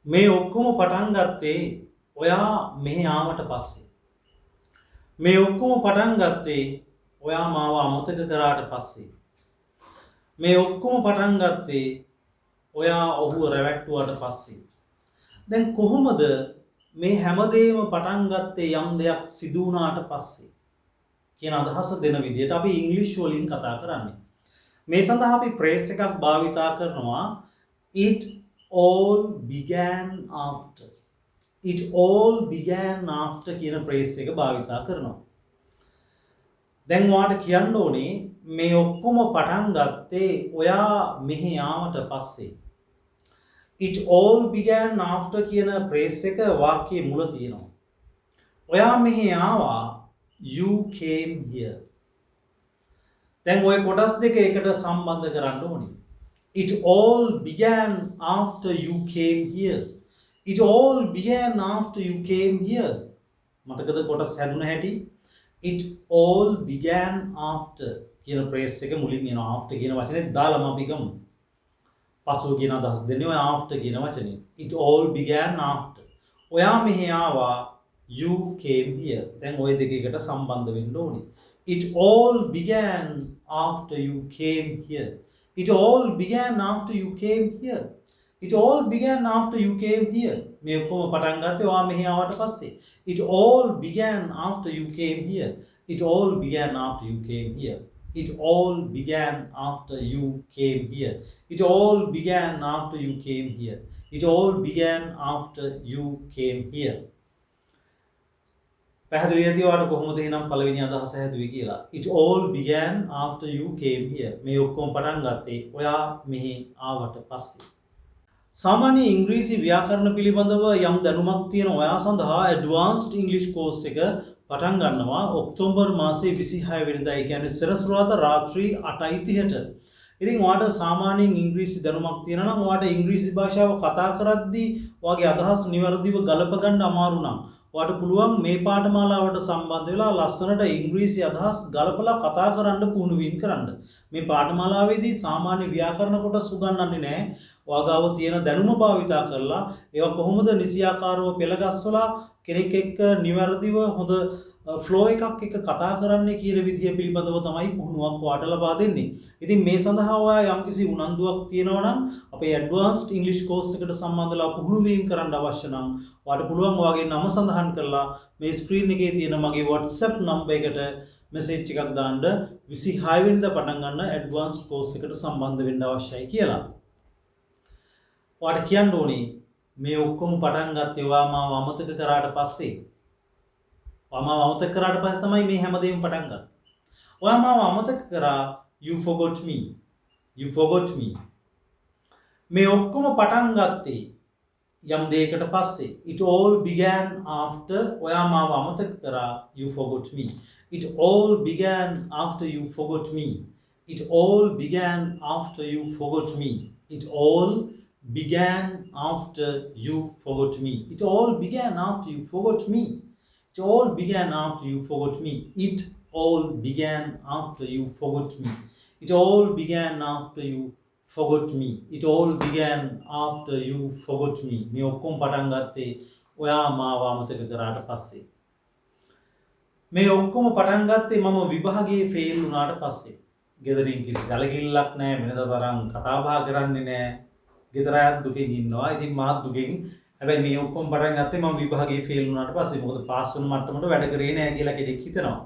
මේ ඔක්කොම පටන් ගත්තේ ඔයා මෙහි ආවට පස්සේ. මේ ඔක්කොම පටන් ගත්තේ ඔයා මාව අමතක කරාට පස්සේ. මේ ඔක්කොම පටන් ගත්තේ ඔයා ඔහුව රැවට්ටුවාට පස්සේ. දැන් කොහොමද මේ හැමදේම පටන් ගත්තේ යම් දෙයක් සිදු වුණාට පස්සේ කියන අදහස දෙන විදිහට අපි ඉංග්‍රීසි වලින් කතා කරන්නේ. මේ සඳහා අපි ප්‍රේස් එකක් භාවිතා කරනවා it all began after. It all began after කියන ප්‍රේස් එක භාවිතා කරනවා. දැන් ඔයාලට කියන්න ඕනේ මේ ඔක්කොම පටන් ගත්තේ ඔයා මෙහි ආවට පස්සේ. It all began after කියන ප්‍රේස් එක වාක්‍යයේ මුල තියෙනවා. ඔයා මෙහි ආවා you came here. දැන් ඔය කොටස් දෙක එකට සම්බන්ධ කරන්න ඕනේ. It all began after you came here. It all began after you came here. මතකද කොටස් හැදුන හැටි? It all began after කියන ප්‍රේස් එක මුලින් එනවා. after කියන වචනේ දාලාම අපි ගමු. පසුව කියන අදහස් දෙන්නේ ඔය after කියන වචනේ. It all began after. ඔයා මෙහි ආවා you came here. දැන් ওই දෙක එකට සම්බන්ධ වෙන්න ඕනේ. It all began after you came here. It all began after you came here. It all began after you came here. මේ ඔක්කොම පටන් ගත්තේ ඔයා මෙහි ආවට පස්සේ. It all began after you came here. It all began after you came here. It all began after you came here. It all began after you came here. It all began after you came here. පැහැදිලි ඇති ඔයාලට කොහොමද එහෙනම් පළවෙනි අදහස හැදුවේ කියලා. It all began after you came here. මේ ඔක්කොම පටන් ගත්තේ ඔයා මෙහි ආවට පස්සේ. සාමාන්‍ය ඉංග්‍රීසි ව්‍යාකරණ පිළිබඳව යම් දැනුමක් තියෙන ඔයා සඳහා ඇඩ්වාන්ස්ඩ් ඉංග්ලිෂ් කෝස් එක පටන් ගන්නවා ඔක්තෝබර් මාසයේ 26 වෙනිදා. ඒ කියන්නේ සෙනසුරාදා රාත්‍රී 8:30ට. ඉතින් ඔයාට සාමාන්‍යයෙන් ඉංග්‍රීසි දැනුමක් තියෙනවා නම් ඔයාට ඉංග්‍රීසි භාෂාව කතා කරද්දී ඔයාගේ අදහස් නිවැරදිව ගලප ගන්න අමාරු නම් ඔයාට පුළුවන් මේ පාඨමාලාවට සම්බන්ධ වෙලා ලස්සනට ඉංග්‍රීසි අදහස් ගලපලා කතා කරන්න පුහුණු වීම කරන්න. මේ පාඨමාලාවේදී සාමාන්‍ය ව්‍යාකරණ කොටස් උගන්වන්නේ නැහැ. ඔයාගාව තියෙන දැනුම භාවිතා කරලා ඒවා කොහොමද නිසියාකාරව පෙළගස්වලා කෙනෙක් එක්ක නිවැරදිව හොඳ ෆ්ලෝ එකක් එක්ක කතා කරන්නේ කියන විදිය පිළිබඳව තමයි පුහුණුවක් ඔයාට ලබා දෙන්නේ. ඉතින් මේ සඳහා ඔයා යම්කිසි උනන්දුවක් තියෙනවා නම් අපේ ඇඩ්වාන්ස්ඩ් ඉංග්‍රීසි කෝස් එකට සම්බන්ධලා පුහුණු වීම කරන්න අවශ්‍ය නම් ඔයාට පුළුවන් ඔයාගේ නම සඳහන් කරලා මේ ස්ක්‍රීන් එකේ තියෙන මගේ WhatsApp නම්බර් එකට මෙසේජ් එකක් දාන්න 26 වෙනිදා පටන් ගන්න ඇඩ්වාන්ස්ඩ් කෝස් එකට සම්බන්ධ වෙන්න අවශ්‍යයි කියලා. ඔයාට කියන්න ඕනේ මේ ඔක්කොම පටන් ගත්තේ ඔයා මාව අමතක කරාට පස්සේ. ඔයා මාව අමතක කරාට පස්සේ තමයි මේ හැමදේම පටන් ගත්තේ. ඔයා මාව අමතක කරා you forgot me. You forgot me. මේ ඔක්කොම පටන් ගත්තේ යම් දෙයකට පස්සේ. It all began after ඔයා මාව අමතක කරා you forgot me. It all began after you forgot me. It all began after you forgot me. It all began after you forgot me. It all began after you forgot me. It all began after you forgot me. It all began after you forgot me. It all began after you forgot me. It all began after you forgot me. මේ ඔක්කොම පටන් ගත්තේ ඔයා මාව අමතක කරාට පස්සේ. මේ ඔක්කොම පටන් ගත්තේ මම විභාගයේ ෆේල් වුණාට පස්සේ. ගෙදරින් කිසි සැලකිල්ලක් නැහැ, වෙනදා තරම් කතා බහ කරන්නේ නැහැ. ගෙදර අයත් දුකෙන් ඉන්නවා. ඉතින් මාත් දුකෙන්. හැබැයි මේ ඔක්කොම පටන් ගත්තේ මම විභාගයේ ෆේල් වුණාට පස්සේ. මොකද පාස් වෙන මට්ටමට වැඩ කරේ නැහැ කියලා කෙනෙක් හිතනවා.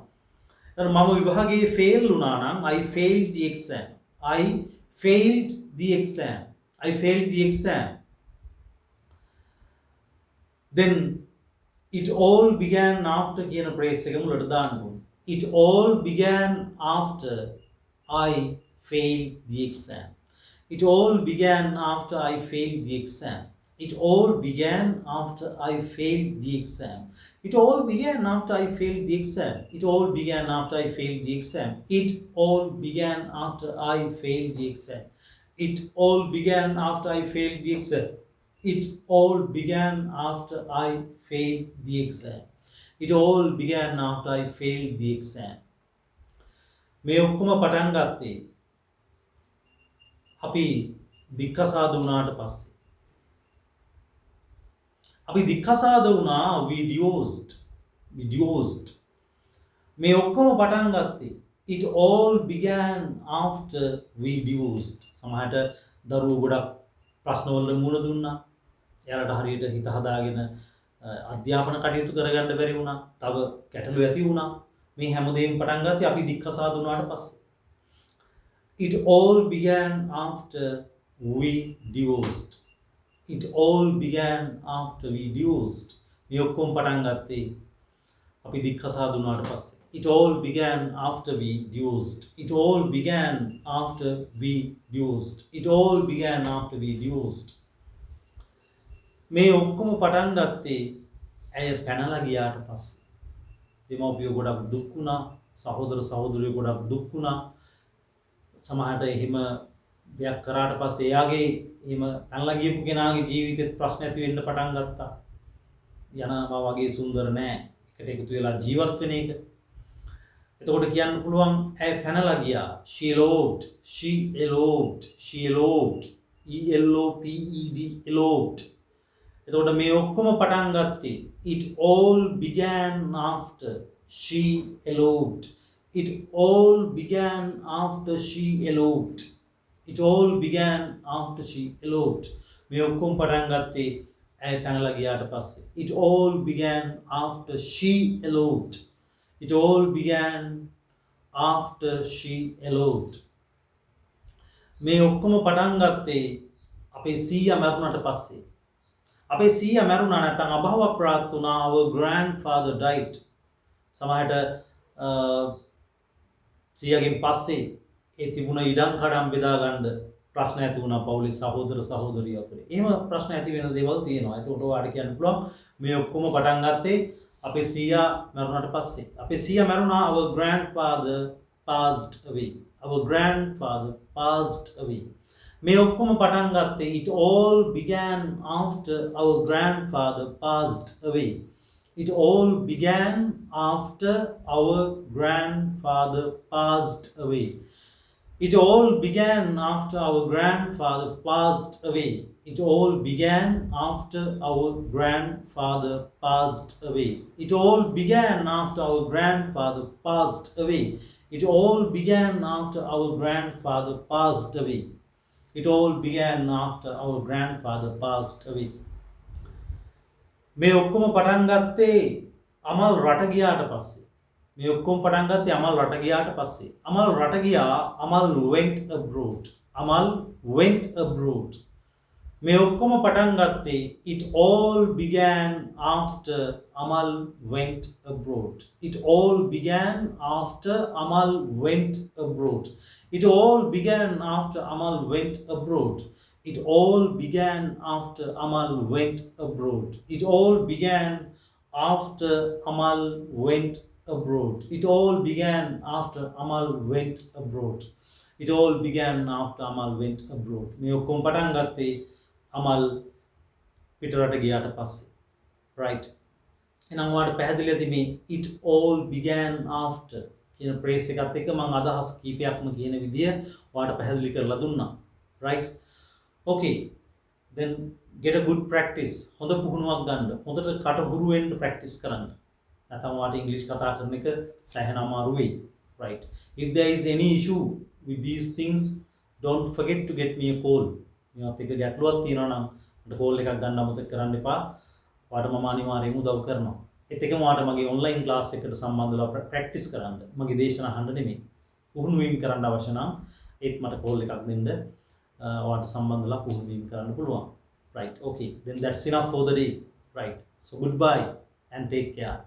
එතන මම විභාගයේ ෆේල් වුණා නම් I failed the exam. I failed the exam. I failed the exam. Then it all began after කියන ප්‍රේස් එක මුලට දාන්න ඕනේ. It all began after I failed the exam. It all began after I failed the exam. It all began after I failed the exam. It all began after I failed the exam. It all began after I failed the exam. It all began after I failed the exam. It all began after I failed the exam. It all began after I failed the exam. It all began after I failed the exam. මේ ඔක්කොම පටන් ගත්තේ අපි දික්කසාදු වුණාට පස්සේ. අපි දික්කසාද වුණා, we divorced. මේ ඔක්කොම පටන් ගත්තේ it all began after we divorced. සමහරට දරුවෝ ගොඩක් ප්‍රශ්නවල මුහුණ දුන්නා. එයාලට හරියට හිත හදාගෙන අධ්‍යාපන කටයුතු කරගන්න බැරි වුණා. තව ගැටලු ඇති වුණා. මේ හැමදේම පටන් ගත්තේ අපි දික්කසාද වුණාට පස්සේ. It all began after we divorced. It all began after we divorced. මේ ඔක්කොම පටන් ගත්තේ අපි දික්කසාද වුණාට පස්සේ. It all began after we divorced. It all began after we divorced. It all began after we divorced. මේ ඔක්කොම පටන් ගත්තේ ඇය පැනලා ගියාට පස්සේ. දෙමව්පියෝ ගොඩක් දුක් වුණා, සහෝදර සහෝදරියෝ ගොඩක් දුක් වුණා. සමහරට එහෙම දෙයක් කරාට පස්සේ එයාගේ එහෙම පැනලා ගියපු කෙනාගේ ජීවිතෙත් ප්‍රශ්න ඇති වෙන්න පටන් ගත්තා. යනවා වගේ සුන්දර නෑ. එකට එකතු වෙලා ජීවත් වෙන එක. එතකොට කියන්න පුළුවන් ඇය පැනලා ගියා. She eloped. E-L-O-P-E-D, eloped. එතකොට මේ ඔක්කොම පටන් ගත්තේ it all began after she eloped. It all began after she eloped. It all began after she eloped. මේ ඔක්කොම පටන් ගත්තේ ඇය පැනලා ගියාට පස්සේ. It all began after she eloped. It all began after she eloped. මේ ඔක්කොම පටන් ගත්තේ අපේ සීයා මරුණාට පස්සේ. අපේ සීයා මරුණා නැත්නම් අභාව ප්‍රාප්ත වුණා. Our grandfather died. සමහරට සීයාගෙන් පස්සේ ඒ තිබුණ ඉඩම් කඩම් බෙදා ගන්න ප්‍රශ්න ඇති වුණා පවුලේ සහෝදර සහෝදරියෝ අතරේ. එහෙම ප්‍රශ්න ඇති වෙන දේවල් තියෙනවා. ඒකට ඔයාලට කියන්න පුළුවන් මේ ඔක්කොම පටන් ගත්තේ අපේ සීයා මරුණාට පස්සේ. අපේ සීයා මරුණා. Our grandfather passed away. Our grandfather passed away. මේ ඔක්කොම පටන් ගත්තේ it all began after our grandfather passed away. It all began after our grandfather passed away. It all began after our grandfather passed away. It all began after our grandfather passed away. It all began after our grandfather passed away. It all began after our grandfather passed away. It all began after our grandfather passed away. මේ ඔක්කොම පටන් ගත්තේ අමල් රට ගියාට පස්සේ. මේ ඔක්කොම පටන් ගත්තේ අමල් රට ගියාට පස්සේ. අමල් රට ගියා. Amal went abroad. Amal went abroad. මේ ඔක්කොම පටන් ගත්තේ it all began after Amal went abroad. It all began after Amal went abroad. It all began after Amal went abroad. It all began after Amal went abroad. It all began after Amal went abroad. It all began after Amal went abroad. It all began after Amal went abroad. මේ ඔක්කොම පටන් ගත්තේ අමල් පිටරට ගියාට පස්සේ. right. එහෙනම් ඔයාලට පැහැදිලි ඇති මේ it all began after කියන ප්‍රේස් එකත් එක්ක මම අදහස් කීපයක්ම කියන විදිය ඔයාලට පැහැදිලි කරලා දුන්නා. right. okay. then get a good practice. හොඳ පුහුණුවක් ගන්න. හොඳට කට හුරු වෙන්න practice කරන්න. නැත්නම් ඔයාලට ඉංග්‍රීසි කතා කරන එක සැහැණ අමාරු වෙයි. right. if there is any issue with these things, don't forget to get me a call. මේවත් එක ගැටලුවක් තියෙනවා නම් මට කෝල් එකක් ගන්න අමතක කරන්න එපා. ඔයාලට මම අනිවාර්යයෙන්ම උදව් කරනවා. ඒත් එකම ඔයාලට මගේ ඔන්ලයින් ක්ලාස් එකකට සම්බන්ධ වෙලා ප්‍රැක්ටිස් කරන්න. මගේ දේශනා අහන්න නෙමෙයි. පුහුණු වීම කරන්න අවශ්‍ය නම් ඒත් මට කෝල් එකක් දෙන්න. ඔයාලට සම්බන්ධ වෙලා පුහුණු වීම කරන්න පුළුවන්. right. okay. then that's enough for the day. right. so goodbye and take care.